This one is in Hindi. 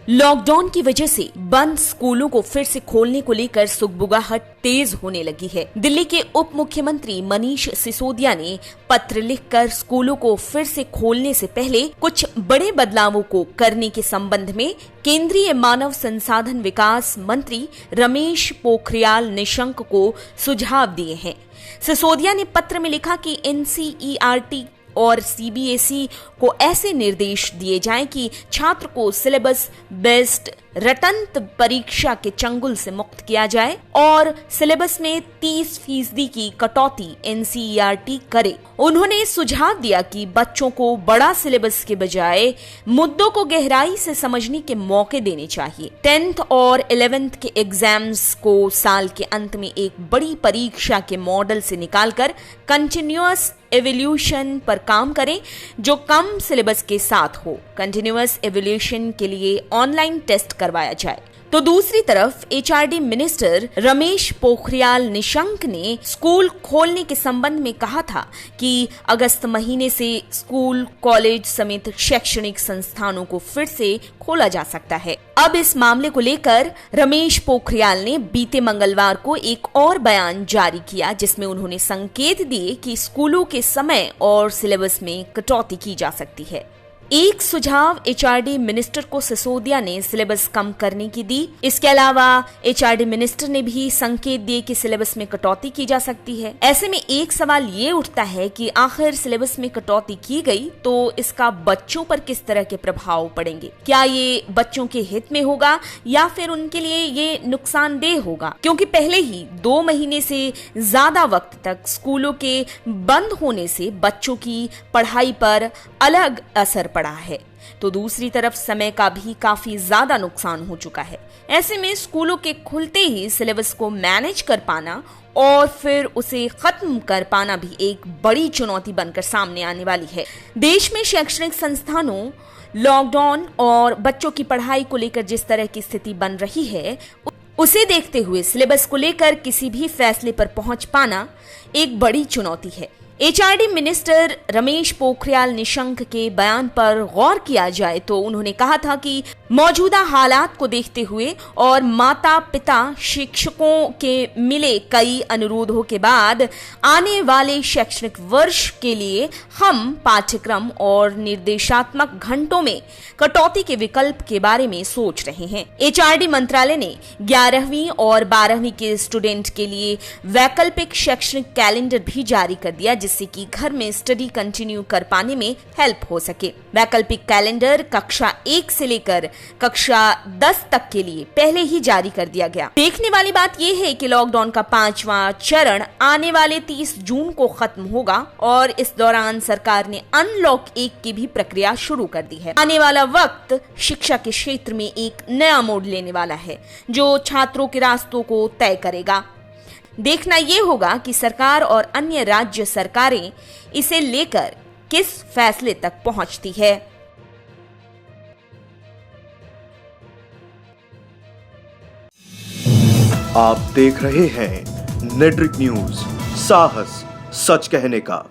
लॉकडाउन की वजह से बंद स्कूलों को फिर से खोलने को लेकर सुगबुगाहट तेज होने लगी है। दिल्ली के उप मुख्यमंत्री मनीष सिसोदिया ने पत्र लिखकर स्कूलों को फिर से खोलने से पहले कुछ बड़े बदलावों को करने के संबंध में केंद्रीय मानव संसाधन विकास मंत्री रमेश पोखरियाल निशंक को सुझाव दिए हैं। सिसोदिया ने पत्र में लिखा कि NCERT और CBSE को ऐसे निर्देश दिए जाएं कि छात्र को सिलेबस बेस्ड रटंत परीक्षा के चंगुल से मुक्त किया जाए और सिलेबस में 30% की कटौती NCERT करे। उन्होंने सुझाव दिया कि बच्चों को बड़ा सिलेबस के बजाय मुद्दों को गहराई से समझने के मौके देने चाहिए। 10th और 11th के एग्जाम्स को साल के अंत में एक बड़ी परीक्षा के मॉडल से निकालकर कंटिन्यूअस एवोल्यूशन पर काम करें जो कम सिलेबस के साथ हो। कंटिन्यूअस एवोल्यूशन के लिए ऑनलाइन टेस्ट करवाया जाए। तो दूसरी तरफ HRD मिनिस्टर रमेश पोखरियाल निशंक ने स्कूल खोलने के संबंध में कहा था कि अगस्त महीने से स्कूल, कॉलेज समेत शैक्षणिक संस्थानों को फिर से खोला जा सकता है। अब इस मामले को लेकर रमेश पोखरियाल ने बीते मंगलवार को एक और बयान जारी किया जिसमें उन्होंने संकेत दिए कि स्कूलों के समय और सिलेबस में कटौती की जा सकती है। एक सुझाव HRD मिनिस्टर को सिसोदिया ने सिलेबस कम करने की दी। इसके अलावा HRD मिनिस्टर ने भी संकेत दिए कि सिलेबस में कटौती की जा सकती है। ऐसे में एक सवाल ये उठता है कि आखिर सिलेबस में कटौती की गई तो इसका बच्चों पर किस तरह के प्रभाव पड़ेंगे? क्या ये बच्चों के हित में होगा या फिर उनके लिए ये नुकसानदेह होगा? क्योंकि पहले ही 2 महीने से ज्यादा वक्त तक स्कूलों के बंद होने से बच्चों की पढ़ाई पर अलग असर पड़ा है, तो दूसरी तरफ समय का भी काफी ज्यादा नुकसान हो चुका है। ऐसे में स्कूलों के खुलते ही सिलेबस को मैनेज कर पाना और फिर उसे खत्म कर पाना भी एक बड़ी चुनौती बनकर सामने आने वाली है। देश में शैक्षणिक संस्थानों, लॉकडाउन और बच्चों की पढ़ाई को लेकर जिस तरह की स्थिति बन रही है उसे देखते हुए सिलेबस को लेकर किसी भी फैसले पर पहुंच पाना एक बड़ी चुनौती है। HRD मिनिस्टर रमेश पोखरियाल निशंक के बयान पर गौर किया जाए तो उन्होंने कहा था कि मौजूदा हालात को देखते हुए और माता पिता शिक्षकों के मिले कई अनुरोधों के बाद आने वाले शैक्षणिक वर्ष के लिए हम पाठ्यक्रम और निर्देशात्मक घंटों में कटौती के विकल्प के बारे में सोच रहे हैं। HRD मंत्रालय ने 11वीं और 12वीं के स्टूडेंट के लिए वैकल्पिक शैक्षणिक कैलेंडर भी जारी कर दिया जिससे कि घर में स्टडी कंटिन्यू कर पाने में हेल्प हो सके। वैकल्पिक कैलेंडर कक्षा 1 से लेकर कक्षा 10 तक के लिए पहले ही जारी कर दिया गया। देखने वाली बात यह है कि लॉकडाउन का 5वां चरण आने वाले 30 जून को खत्म होगा और इस दौरान सरकार ने अनलॉक 1 की भी प्रक्रिया शुरू कर दी है। आने वाला वक्त शिक्षा के क्षेत्र में एक नया मोड़ लेने वाला है जो छात्रों के रास्तों को तय करेगा। देखना यह होगा कि सरकार और अन्य राज्य सरकारें इसे लेकर किस फैसले तक पहुंचती है। आप देख रहे हैं नेट्रिक न्यूज, साहस सच कहने का।